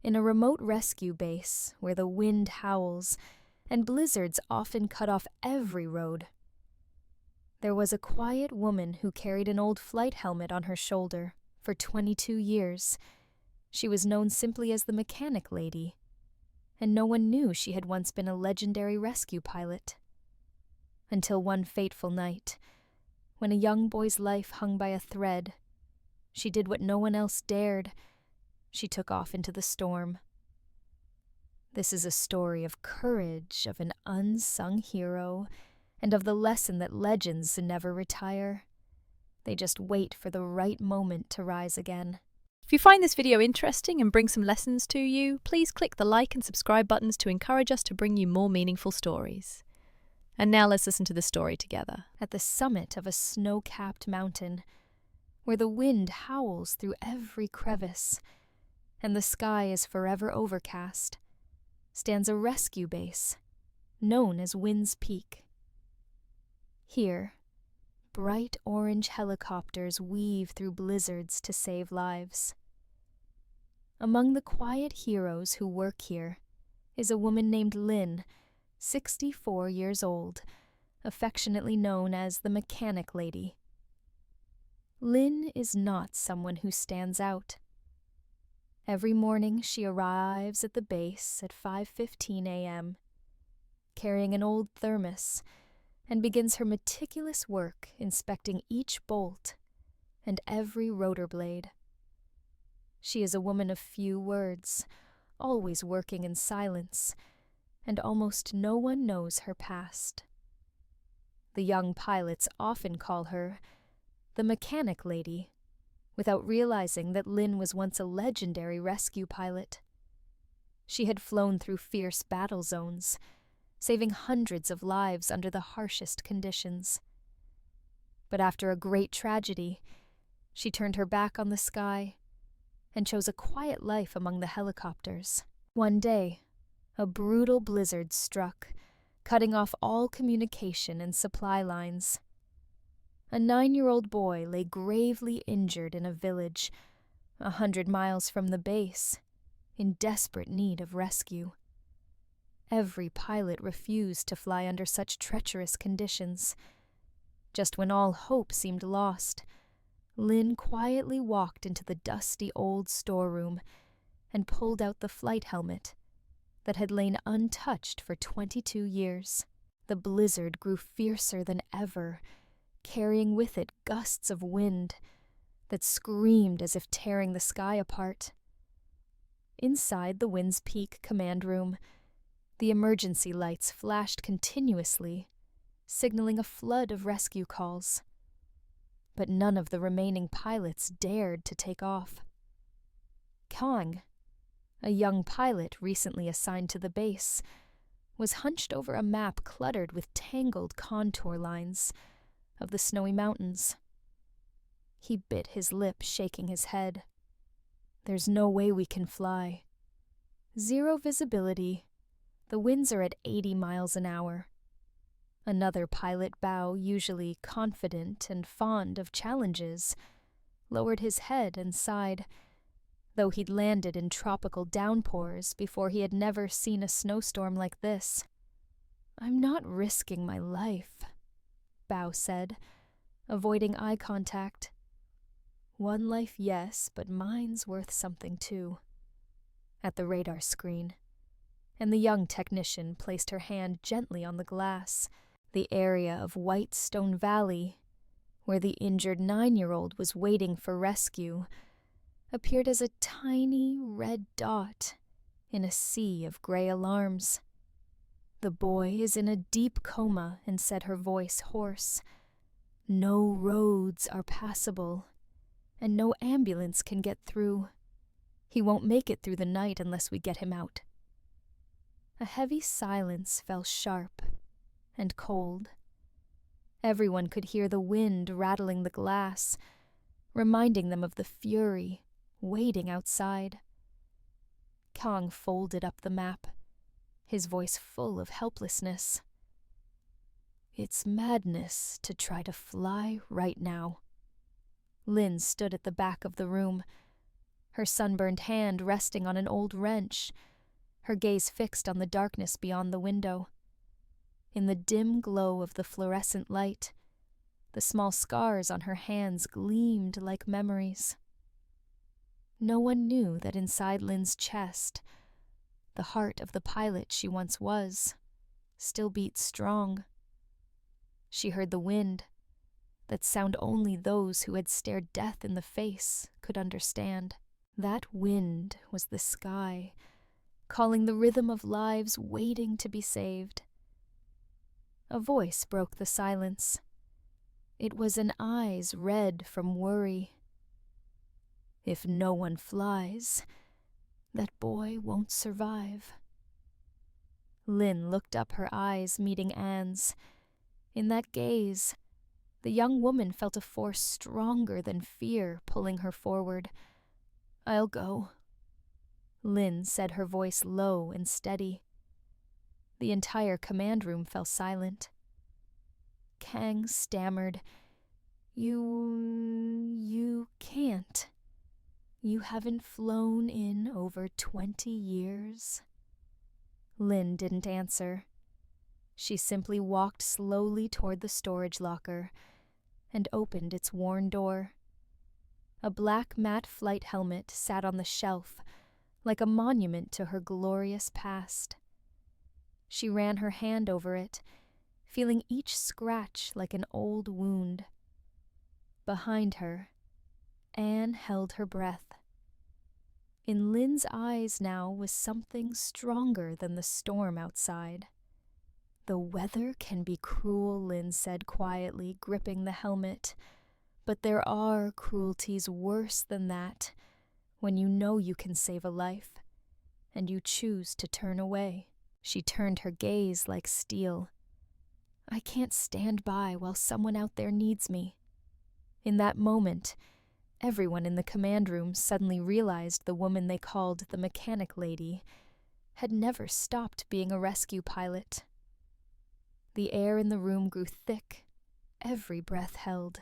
in a remote rescue base where the wind howls and blizzards often cut off every road, there was a quiet woman who carried an old flight helmet on her shoulder for 22 years. She was known simply as the Mechanic Lady, and no one knew she had once been a legendary rescue pilot. Until one fateful night, when a young boy's life hung by a thread, she did what no one else dared. She took off into the storm. This is a story of courage, of an unsung hero, and of the lesson that legends never retire. They just wait for the right moment to rise again. If you find this video interesting and brings some lessons to you, please click the like and subscribe buttons to encourage us to bring you more meaningful stories. And now let's listen to the story together. At the summit of a snow-capped mountain, where the wind howls through every crevice and the sky is forever overcast, stands a rescue base known as Wind's Peak. Here, bright orange helicopters weave through blizzards to save lives. Among the quiet heroes who work here is a woman named Lynn, 64 years old, affectionately known as the Mechanic Lady. Lynn is not someone who stands out. Every morning she arrives at the base at 5:15 a.m., carrying an old thermos, and begins her meticulous work inspecting each bolt and every rotor blade. She is a woman of few words, always working in silence, and almost no one knows her past. The young pilots often call her the Mechanic Lady, without realizing that Lynn was once a legendary rescue pilot. She had flown through fierce battle zones, saving hundreds of lives under the harshest conditions. But after a great tragedy, she turned her back on the sky and chose a quiet life among the helicopters. One day, a brutal blizzard struck, cutting off all communication and supply lines. A 9-year-old boy lay gravely injured in a village 100 miles from the base, in desperate need of rescue. Every pilot refused to fly under such treacherous conditions. Just when all hope seemed lost, Lynn quietly walked into the dusty old storeroom and pulled out the flight helmet that had lain untouched for 22 years. The blizzard grew fiercer than ever, carrying with it gusts of wind that screamed as if tearing the sky apart. Inside the Wind's Peak command room, the emergency lights flashed continuously, signaling a flood of rescue calls. But none of the remaining pilots dared to take off. Kang, a young pilot recently assigned to the base, was hunched over a map cluttered with tangled contour lines of the snowy mountains. He bit his lip, shaking his head. There's no way we can fly. Zero visibility. The winds are at 80 miles an hour. Another pilot, Bao, usually confident and fond of challenges, lowered his head and sighed, though he'd landed in tropical downpours before he had never seen a snowstorm like this. I'm not risking my life, Bao said, avoiding eye contact. One life, yes, but mine's worth something too. At the radar screen, and the young technician placed her hand gently on the glass. The area of Whitestone Valley, where the injured 9-year-old was waiting for rescue, appeared as a tiny red dot in a sea of gray alarms. The boy is in a deep coma, and said, her voice hoarse. No roads are passable, and no ambulance can get through. He won't make it through the night unless we get him out. A heavy silence fell sharp and cold. Everyone could hear the wind rattling the glass, reminding them of the fury waiting outside. Kang folded up the map, his voice full of helplessness. It's madness to try to fly right now. Lynn stood at the back of the room, her sunburned hand resting on an old wrench, her gaze fixed on the darkness beyond the window. In the dim glow of the fluorescent light, the small scars on her hands gleamed like memories. No one knew that inside Lynn's chest, the heart of the pilot she once was still beat strong. She heard the wind, that sound only those who had stared death in the face could understand. That wind was the sky, calling the rhythm of lives waiting to be saved. A voice broke the silence. It was an eyes red from worry. If no one flies, that boy won't survive. Lynn looked up, her eyes meeting Anne's. In that gaze, the young woman felt a force stronger than fear pulling her forward. "I'll go," Lynn said, her voice low and steady. The entire command room fell silent. Kang stammered, You can't. You haven't flown in over 20 years." Lynn didn't answer. She simply walked slowly toward the storage locker and opened its worn door. A black matte flight helmet sat on the shelf, like a monument to her glorious past. She ran her hand over it, feeling each scratch like an old wound. Behind her, Anne held her breath. In Lynn's eyes now was something stronger than the storm outside. "The weather can be cruel," Lynn said quietly, gripping the helmet. "But there are cruelties worse than that, when you know you can save a life, and you choose to turn away." She turned her gaze like steel. "I can't stand by while someone out there needs me." In that moment, everyone in the command room suddenly realized the woman they called the mechanic lady had never stopped being a rescue pilot. The air in the room grew thick, every breath held.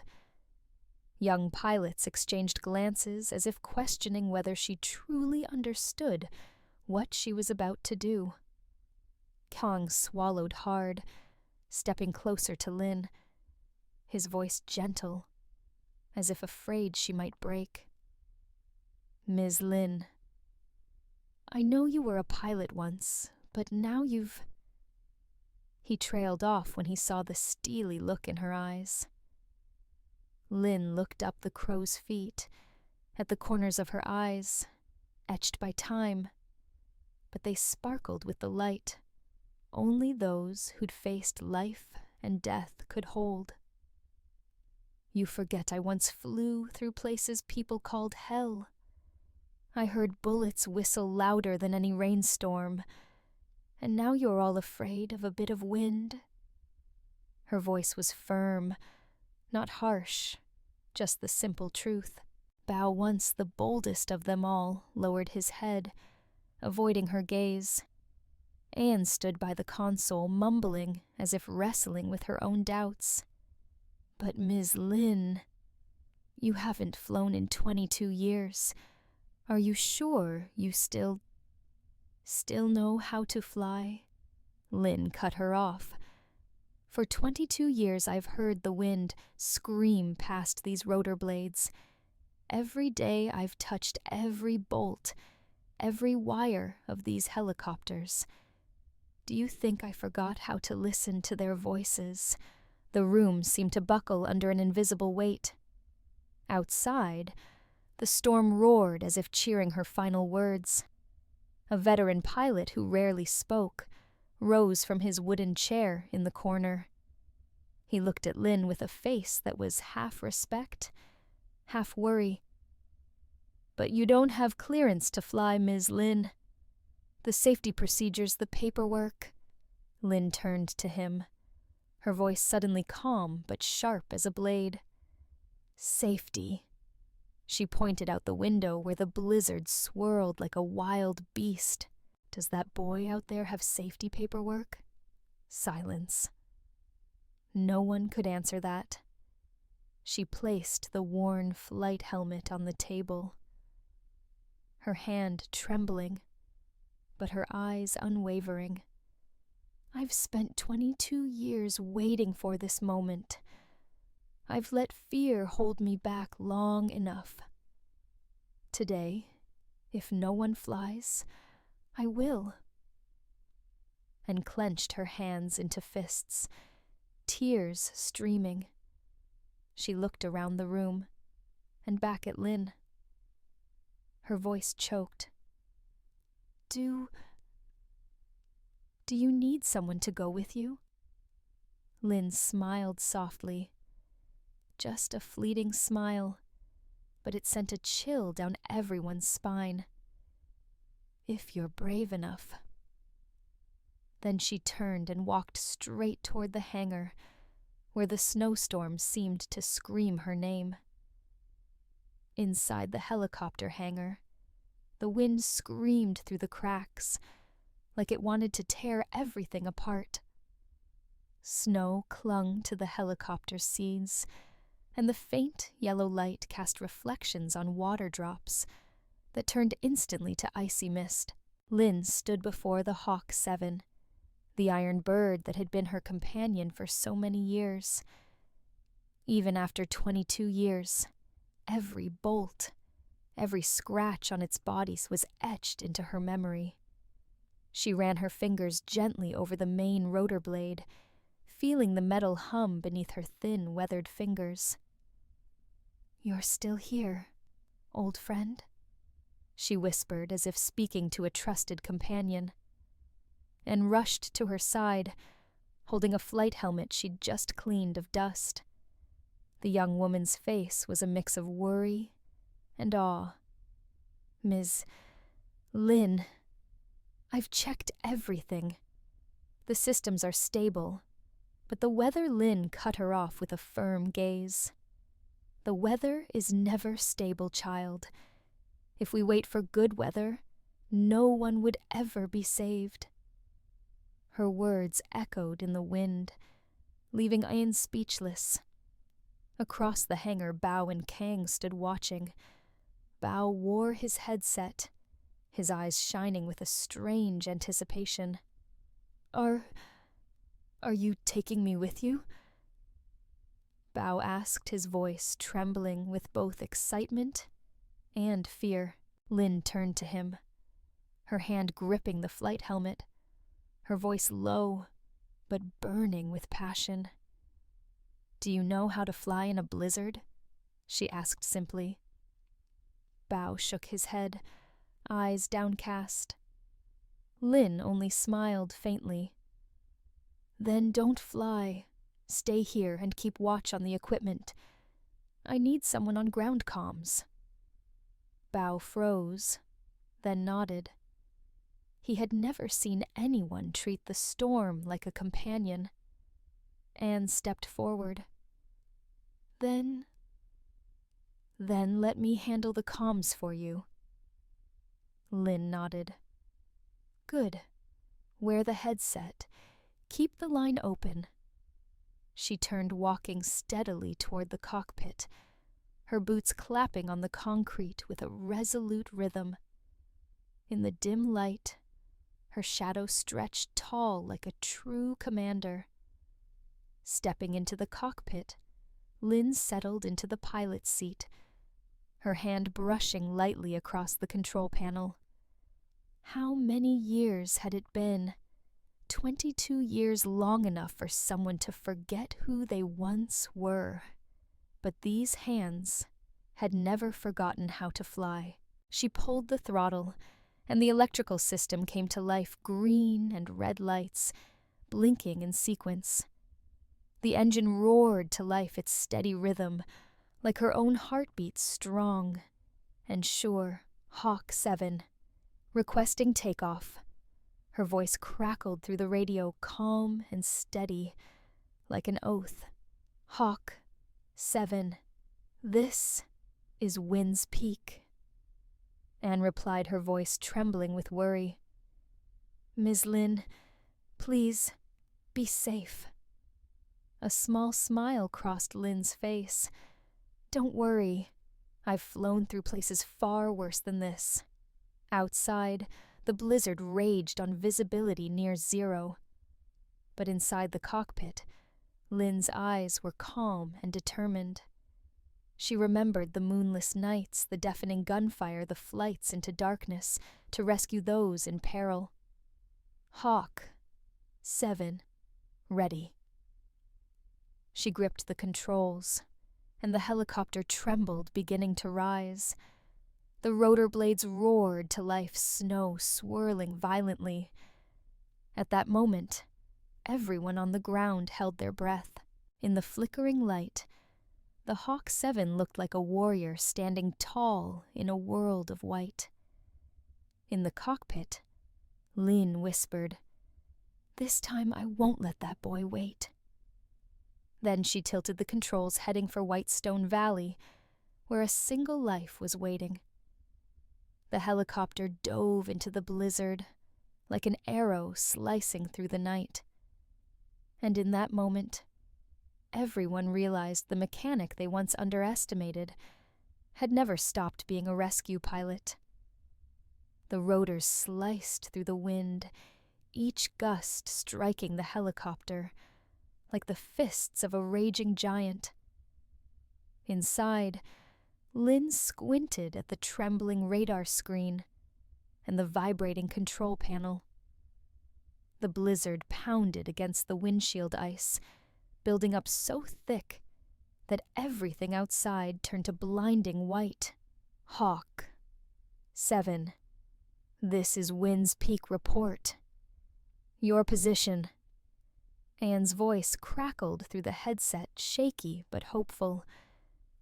Young pilots exchanged glances as if questioning whether she truly understood what she was about to do. Kang swallowed hard, stepping closer to Lynn, his voice gentle, as if afraid she might break. "Ms. Lynn, I know you were a pilot once, but now you've—" He trailed off when he saw the steely look in her eyes. Lynn looked up the crow's feet, at the corners of her eyes, etched by time, but they sparkled with the light only those who'd faced life and death could hold. "You forget I once flew through places people called hell. I heard bullets whistle louder than any rainstorm, and now you're all afraid of a bit of wind." Her voice was firm, not harsh, just the simple truth. Bao, once the boldest of them all, lowered his head, avoiding her gaze. Anne stood by the console, mumbling as if wrestling with her own doubts. "But Ms. Lynn, you haven't flown in 22 years. Are you sure you still know how to fly?" Lynn cut her off. "For 22 years I've heard the wind scream past these rotor blades. Every day I've touched every bolt, every wire of these helicopters. Do you think I forgot how to listen to their voices?" The room seemed to buckle under an invisible weight. Outside, the storm roared as if cheering her final words. A veteran pilot who rarely spoke rose from his wooden chair in the corner. He looked at Lynn with a face that was half respect, half worry. "But you don't have clearance to fly, Ms. Lynn. The safety procedures, the paperwork." Lynn turned to him, her voice suddenly calm but sharp as a blade. "Safety." She pointed out the window where the blizzard swirled like a wild beast. "Does that boy out there have safety paperwork?" Silence. No one could answer that. She placed the worn flight helmet on the table. her hand trembling, but her eyes unwavering. I've spent 22 years waiting for this moment. I've let fear hold me back long enough. Today, if no one flies, I will. And clenched her hands into fists, tears streaming. She looked around the room and back at Lynn. Her voice choked. Do you need someone to go with you? Lynn smiled softly. Just a fleeting smile, but it sent a chill down everyone's spine. If you're brave enough. Then she turned and walked straight toward the hangar, where the snowstorm seemed to scream her name. Inside the helicopter hangar, the wind screamed through the cracks, like it wanted to tear everything apart. Snow clung to the helicopter seats, and the faint yellow light cast reflections on water drops that turned instantly to icy mist. Lynn stood before the Hawk 7, the iron bird that had been her companion for so many years. Even after 22 years, every bolt, every scratch on its body was etched into her memory. She ran her fingers gently over the main rotor blade, feeling the metal hum beneath her thin, weathered fingers. "You're still here, old friend," she whispered as if speaking to a trusted companion, and rushed to her side, holding a flight helmet she'd just cleaned of dust. The young woman's face was a mix of worry and awe. "Ms. Lynn, I've checked everything. The systems are stable, but the weather..." Lynn cut her off with a firm gaze. "The weather is never stable, child. If we wait for good weather, no one would ever be saved." Her words echoed in the wind, leaving Ian speechless. Across the hangar, Bao and Kang stood watching. Bao wore his headset, his eyes shining with a strange anticipation. Are you taking me with you?" Bao asked, his voice trembling with both excitement and fear. Lynn turned to him, her hand gripping the flight helmet, her voice low but burning with passion. "Do you know how to fly in a blizzard?" she asked simply. Bao shook his head, eyes downcast. Lynn only smiled faintly. "Then don't fly. Stay here and keep watch on the equipment. I need someone on ground comms." Bao froze, then nodded. He had never seen anyone treat the storm like a companion. Anne stepped forward. Then let me handle the comms for you." Lynn nodded. "Good. Wear the headset. Keep the line open." She turned, walking steadily toward the cockpit, her boots clapping on the concrete with a resolute rhythm. In the dim light, her shadow stretched tall like a true commander. Stepping into the cockpit, Lynn settled into the pilot's seat, her hand brushing lightly across the control panel. How many years had it been? 22 years, long enough for someone to forget who they once were. But these hands had never forgotten how to fly. She pulled the throttle, and the electrical system came to life, green and red lights, blinking in sequence. The engine roared to life, its steady rhythm, like her own heartbeat, strong and sure. Hawk 7, requesting takeoff. Her voice crackled through the radio, calm and steady, like an oath. "Hawk 7, this is Wind's Peak." Anne replied, her voice trembling with worry. "Ms. Lynn, please, be safe." A small smile crossed Lynn's face. "Don't worry. I've flown through places far worse than this." Outside, the blizzard raged on visibility near zero. But inside the cockpit, Lynn's eyes were calm and determined. She remembered the moonless nights, the deafening gunfire, the flights into darkness to rescue those in peril. Hawk, 7, ready. She gripped the controls, and the helicopter trembled, beginning to rise. The rotor blades roared to life, snow swirling violently. At that moment, everyone on the ground held their breath. In the flickering light, the Hawk 7 looked like a warrior standing tall in a world of white. In the cockpit, Lynn whispered, "This time I won't let that boy wait." Then she tilted the controls, heading for Whitestone Valley, where a single life was waiting. The helicopter dove into the blizzard, like an arrow slicing through the night. And in that moment, everyone realized the mechanic they once underestimated had never stopped being a rescue pilot. The rotors sliced through the wind, each gust striking the helicopter like the fists of a raging giant. Inside, Lynn squinted at the trembling radar screen and the vibrating control panel. The blizzard pounded against the windshield ice, building up so thick that everything outside turned to blinding white. Hawk, 7. This is Wind's Peak report. Your position. Anne's voice crackled through the headset, shaky but hopeful.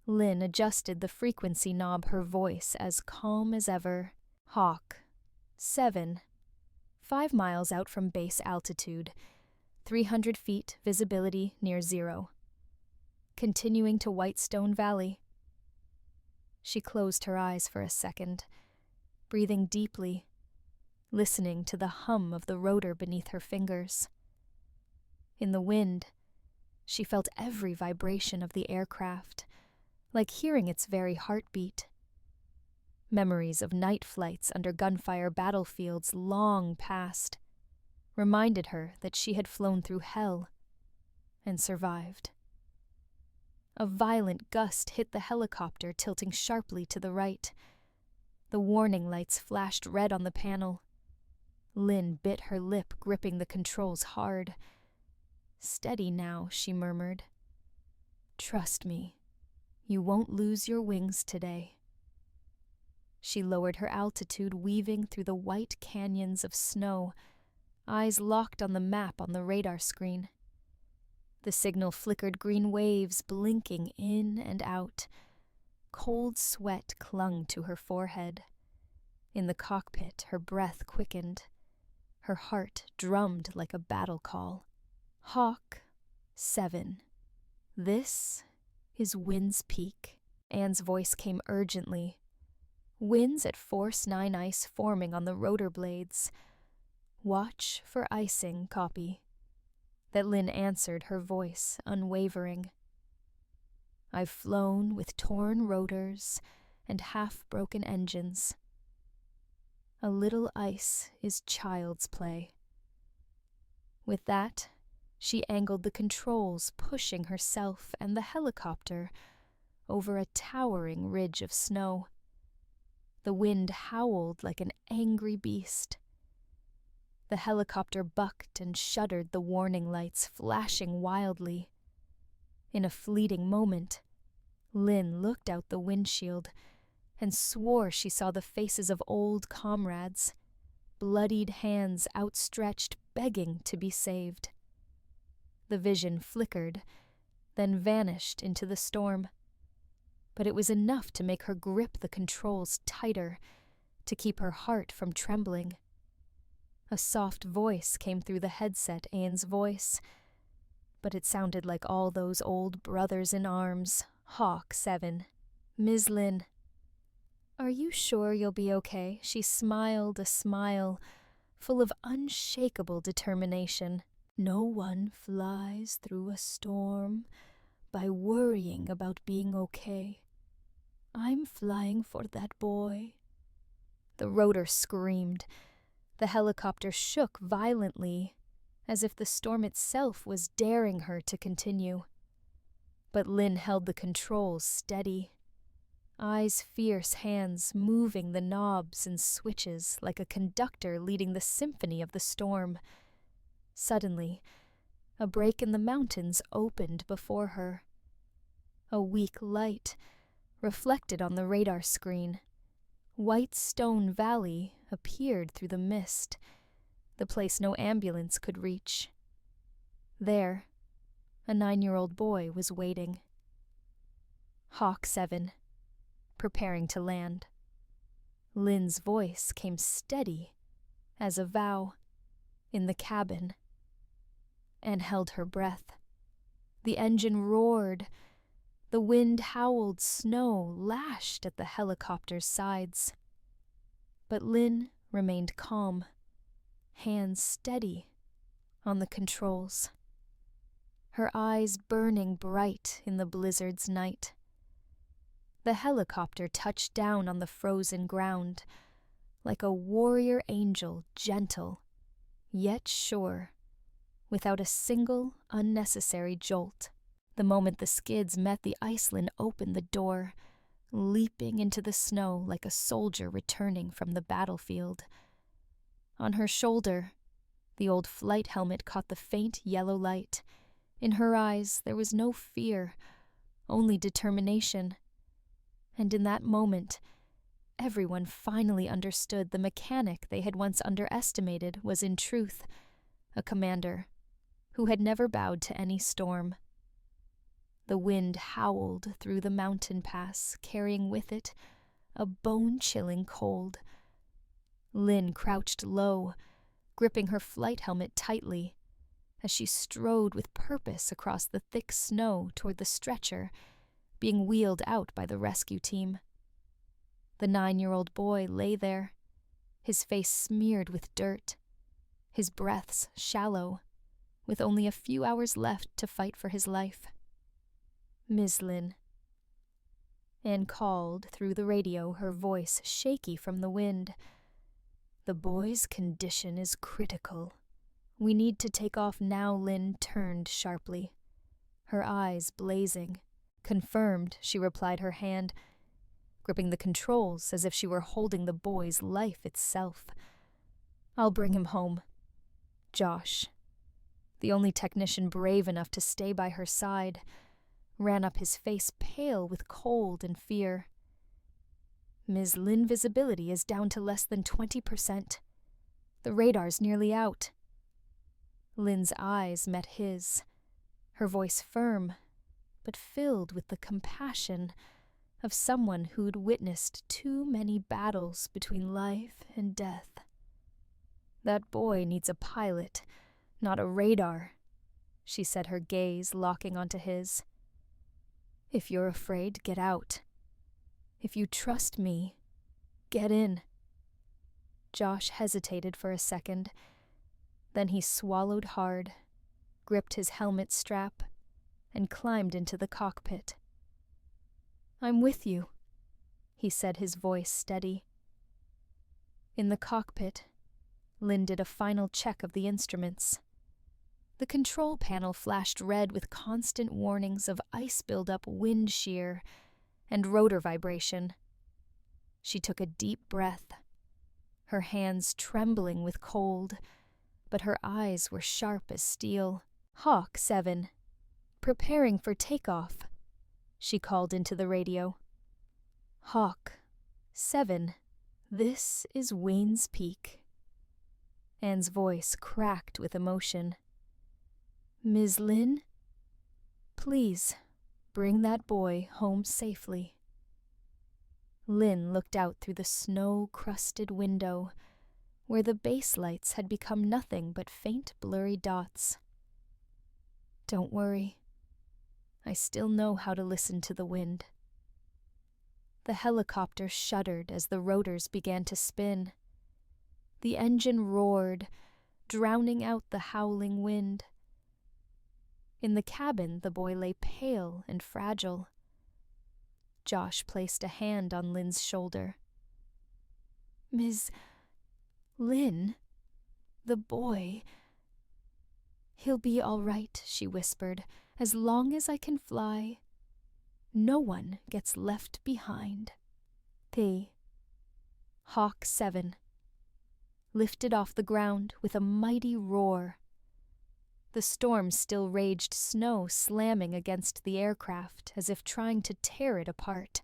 Lynn adjusted the frequency knob, her voice as calm as ever. Hawk, 7. 5 miles out from base altitude. 300 feet, visibility near zero. Continuing to Whitestone Valley. She closed her eyes for a second, breathing deeply, listening to the hum of the rotor beneath her fingers. In the wind, she felt every vibration of the aircraft, like hearing its very heartbeat. Memories of night flights under gunfire battlefields long past reminded her that she had flown through hell and survived. A violent gust hit the helicopter, tilting sharply to the right. The warning lights flashed red on the panel. Lynn bit her lip, gripping the controls hard. "Steady now," she murmured. "Trust me, you won't lose your wings today." She lowered her altitude, weaving through the white canyons of snow, eyes locked on the map on the radar screen. The signal flickered green waves, blinking in and out. Cold sweat clung to her forehead. In the cockpit, her breath quickened. Her heart drummed like a battle call. Hawk, 7. This is Wind's Peak. Anne's voice came urgently. Winds at force 9 ice forming on the rotor blades. Watch for icing, copy. That Lynn answered, her voice unwavering. I've flown with torn rotors and half-broken engines. A little ice is child's play. With that, she angled the controls, pushing herself and the helicopter over a towering ridge of snow. The wind howled like an angry beast. The helicopter bucked and shuddered, the warning lights flashing wildly. In a fleeting moment, Lynn looked out the windshield and swore she saw the faces of old comrades, bloodied hands outstretched, begging to be saved. The vision flickered, then vanished into the storm. But it was enough to make her grip the controls tighter, to keep her heart from trembling. A soft voice came through the headset, Anne's voice, but it sounded like all those old brothers in arms. Hawk, 7. Ms. Lynn. Are you sure you'll be okay? She smiled a smile, full of unshakable determination. No one flies through a storm by worrying about being okay. I'm flying for that boy. The rotor screamed. The helicopter shook violently, as if the storm itself was daring her to continue. But Lynn held the controls steady, eyes fierce, hands moving the knobs and switches like a conductor leading the symphony of the storm. Suddenly, a break in the mountains opened before her. A weak light reflected on the radar screen. White Stone Valley appeared through the mist, the place no ambulance could reach. There, a 9-year-old boy was waiting. Hawk 7, preparing to land. Lynn's voice came steady as a vow in the cabin, and held her breath. The engine roared. The wind howled, snow lashed at the helicopter's sides. But Lynn remained calm, hands steady on the controls, her eyes burning bright in the blizzard's night. The helicopter touched down on the frozen ground, like a warrior angel, gentle, yet sure, without a single unnecessary jolt. The moment the skids met the Iceland opened the door, leaping into the snow like a soldier returning from the battlefield. On her shoulder, the old flight helmet caught the faint yellow light. In her eyes there was no fear, only determination. And in that moment, everyone finally understood the mechanic they had once underestimated was in truth a commander who had never bowed to any storm. The wind howled through the mountain pass, carrying with it a bone-chilling cold. Lynn crouched low, gripping her flight helmet tightly, as she strode with purpose across the thick snow toward the stretcher being wheeled out by the rescue team. The 9-year-old boy lay there, his face smeared with dirt, his breaths shallow, with only a few hours left to fight for his life. "Miss Lynn," Anne called through the radio, her voice shaky from the wind. "The boy's condition is critical. We need to take off now." Lynn turned sharply, her eyes blazing. "Confirmed," she replied, her hand gripping the controls as if she were holding the boy's life itself. "I'll bring him home." Josh, the only technician brave enough to stay by her side, ran up, his face pale with cold and fear. "Ms. Lynn, visibility is down to less than 20%. The radar's nearly out." Lynn's eyes met his, her voice firm, but filled with the compassion of someone who'd witnessed too many battles between life and death. "That boy needs a pilot, not a radar," she said, her gaze locking onto his. "If you're afraid, get out. If you trust me, get in." Josh hesitated for a second. Then he swallowed hard, gripped his helmet strap, and climbed into the cockpit. "I'm with you," he said, his voice steady. In the cockpit, Lynn did a final check of the instruments. The control panel flashed red with constant warnings of ice buildup, wind shear, and rotor vibration. She took a deep breath, her hands trembling with cold, but her eyes were sharp as steel. "Hawk 7, preparing for takeoff," she called into the radio. "Hawk 7, this is Wayne's Peak." Anne's voice cracked with emotion. "Ms. Lynn, please bring that boy home safely." Lynn looked out through the snow-crusted window, where the base lights had become nothing but faint, blurry dots. "Don't worry. I still know how to listen to the wind." The helicopter shuddered as the rotors began to spin. The engine roared, drowning out the howling wind. In the cabin, the boy lay pale and fragile. Josh placed a hand on Lynn's shoulder. Ms. Lynn, the boy. He'll be all right, she whispered, as long as I can fly. No one gets left behind. P. Hawk 7. Lifted off the ground with a mighty roar. The storm still raged, snow slamming against the aircraft as if trying to tear it apart.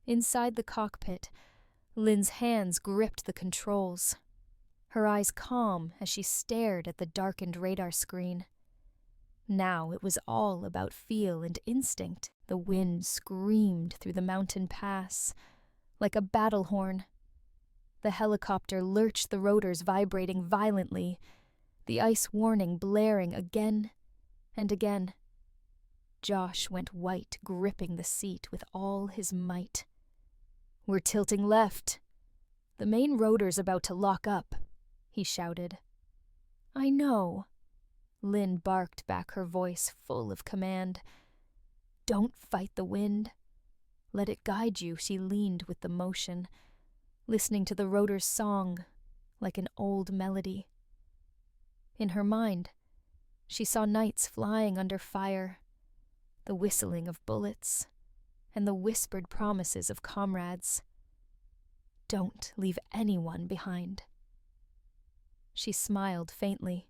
Inside the cockpit, Lynn's hands gripped the controls, her eyes calm as she stared at the darkened radar screen. Now it was all about feel and instinct. The wind screamed through the mountain pass like a battle horn. The helicopter lurched, the rotors vibrating violently, the ice warning blaring again and again. Josh went white, gripping the seat with all his might. "We're tilting left. The main rotor's about to lock up," he shouted. "I know," Lynn barked back, her voice full of command. "Don't fight the wind. Let it guide you." She leaned with the motion, listening to the rotor's song like an old melody. In her mind, she saw nights flying under fire, the whistling of bullets, and the whispered promises of comrades. Don't leave anyone behind. She smiled faintly.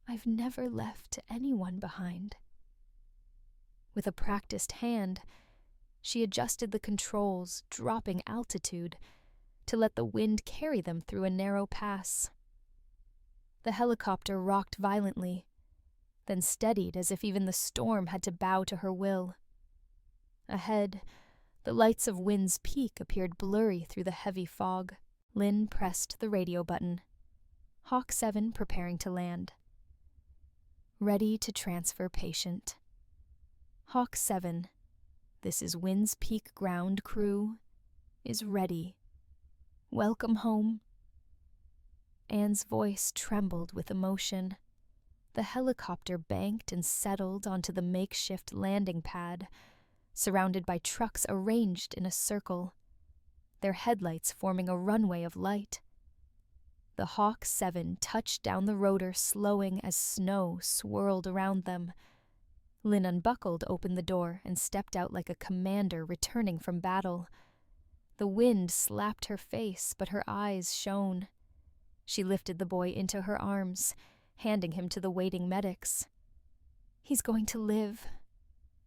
I've never left anyone behind. With a practiced hand, she adjusted the controls, dropping altitude, to let the wind carry them through a narrow pass. The helicopter rocked violently, then steadied as if even the storm had to bow to her will. Ahead, the lights of Wind's Peak appeared blurry through the heavy fog. Lynn pressed the radio button. Hawk 7 preparing to land. Ready to transfer patient. Hawk 7, this is Wind's Peak ground crew, is ready. Welcome home. Anne's voice trembled with emotion. The helicopter banked and settled onto the makeshift landing pad, surrounded by trucks arranged in a circle, their headlights forming a runway of light. The Hawk 7 touched down the rotor, slowing as snow swirled around them. Lynn unbuckled, opened the door, and stepped out like a commander returning from battle. The wind slapped her face, but her eyes shone. She lifted the boy into her arms, handing him to the waiting medics. "He's going to live,"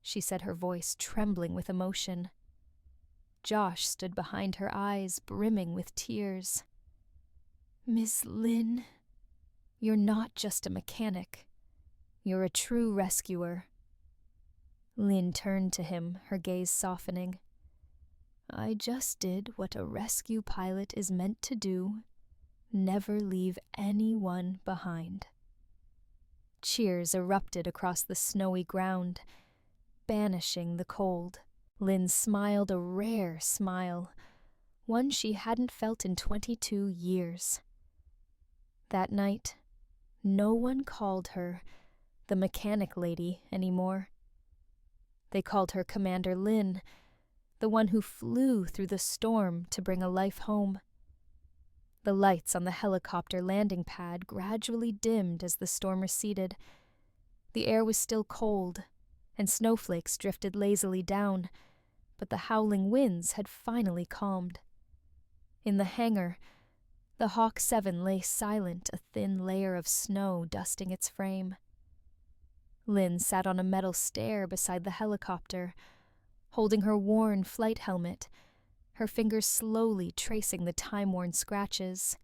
she said, her voice trembling with emotion. Josh stood behind her, eyes brimming with tears. "Miss Lynn, you're not just a mechanic. You're a true rescuer." Lynn turned to him, her gaze softening. "I just did what a rescue pilot is meant to do. Never leave anyone behind." Cheers erupted across the snowy ground, banishing the cold. Lynn smiled a rare smile, one she hadn't felt in 22 years. That night, no one called her the mechanic lady anymore. They called her Commander Lynn, the one who flew through the storm to bring a life home. The lights on the helicopter landing pad gradually dimmed as the storm receded. The air was still cold, and snowflakes drifted lazily down, but the howling winds had finally calmed. In the hangar, the Hawk 7 lay silent, a thin layer of snow dusting its frame. Lynn sat on a metal stair beside the helicopter, holding her worn flight helmet, her fingers slowly tracing the time-worn scratches.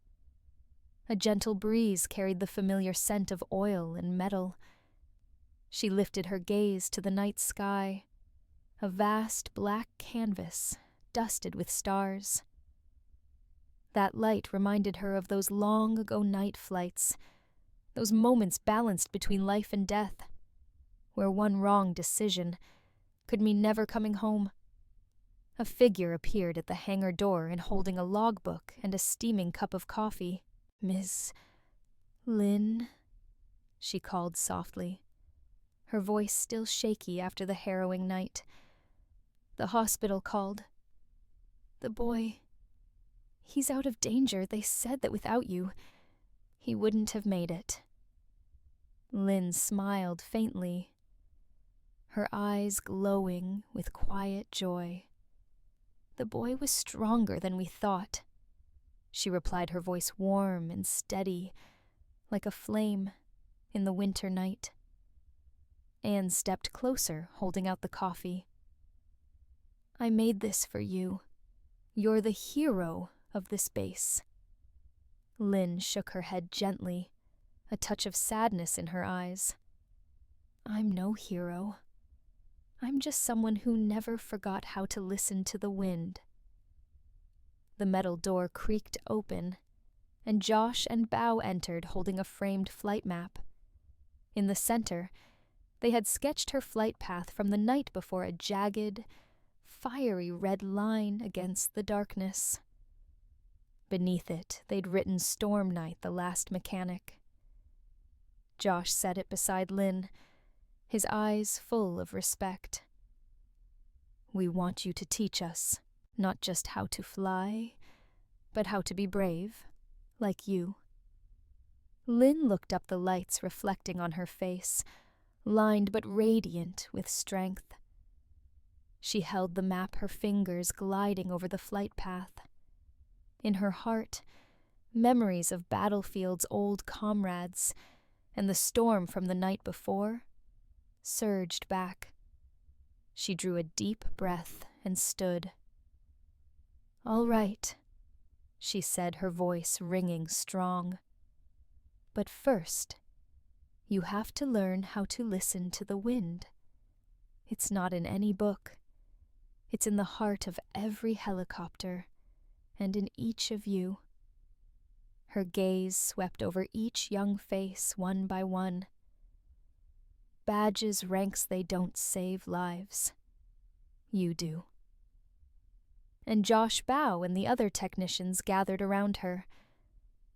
A gentle breeze carried the familiar scent of oil and metal. She lifted her gaze to the night sky, a vast black canvas dusted with stars. That light reminded her of those long-ago night flights, those moments balanced between life and death, where one wrong decision could mean never coming home. A figure appeared at the hangar door and holding a logbook and a steaming cup of coffee. "Miss Lynn," she called softly, her voice still shaky after the harrowing night. "The hospital called. The boy He's out of danger. They said that without you, he wouldn't have made it." Lynn smiled faintly, her eyes glowing with quiet joy. "The boy was stronger than we thought," she replied, her voice warm and steady, like a flame in the winter night. Anne stepped closer, holding out the coffee. "I made this for you. You're the hero of this base." Lynn shook her head gently, a touch of sadness in her eyes. "I'm no hero. I'm just someone who never forgot how to listen to the wind." The metal door creaked open, and Josh and Bao entered holding a framed flight map. In the center, they had sketched her flight path from the night before, a jagged, fiery red line against the darkness. Beneath it, they'd written Storm Night, the Last Mechanic. Josh set it beside Lynn, his eyes full of respect. "We want you to teach us, not just how to fly, but how to be brave, like you." Lynn looked up the lights reflecting on her face, lined but radiant with strength. She held the map, her fingers gliding over the flight path. In her heart, memories of Battlefield's old comrades and the storm from the night before surged back. She drew a deep breath and stood. "All right," she said, her voice ringing strong. "But first, you have to learn how to listen to the wind. It's not in any book. It's in the heart of every helicopter, and in each of you." Her gaze swept over each young face one by one. "Badges, ranks, they don't save lives. You do." And Josh Bao and the other technicians gathered around her.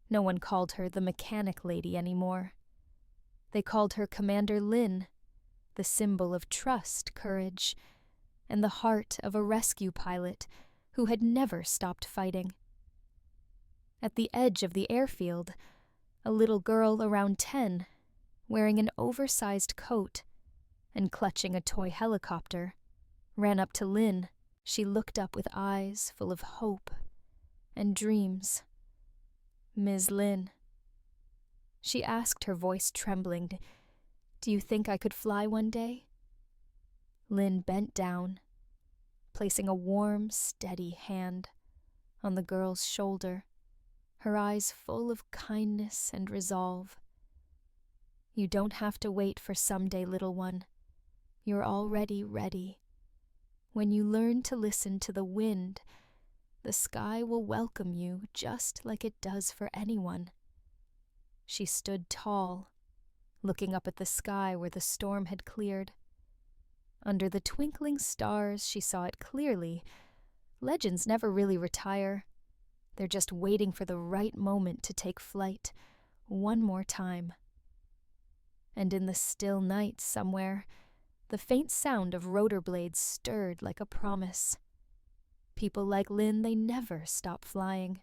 No one called her the mechanic lady anymore. They called her Commander Lynn, the symbol of trust, courage, and the heart of a rescue pilot who had never stopped fighting. At the edge of the airfield, a little girl around 10, wearing an oversized coat and clutching a toy helicopter, ran up to Lynn. She looked up with eyes full of hope and dreams. "Ms. Lynn," she asked, her voice trembling, "do you think I could fly one day?" Lynn bent down, placing a warm, steady hand on the girl's shoulder, her eyes full of kindness and resolve. "You don't have to wait for someday, little one. You're already ready. When you learn to listen to the wind, the sky will welcome you just like it does for anyone." She stood tall, looking up at the sky where the storm had cleared. Under the twinkling stars, she saw it clearly. Legends never really retire. They're just waiting for the right moment to take flight one more time. And in the still night somewhere, the faint sound of rotor blades stirred like a promise. People like Lynn, they never stop flying.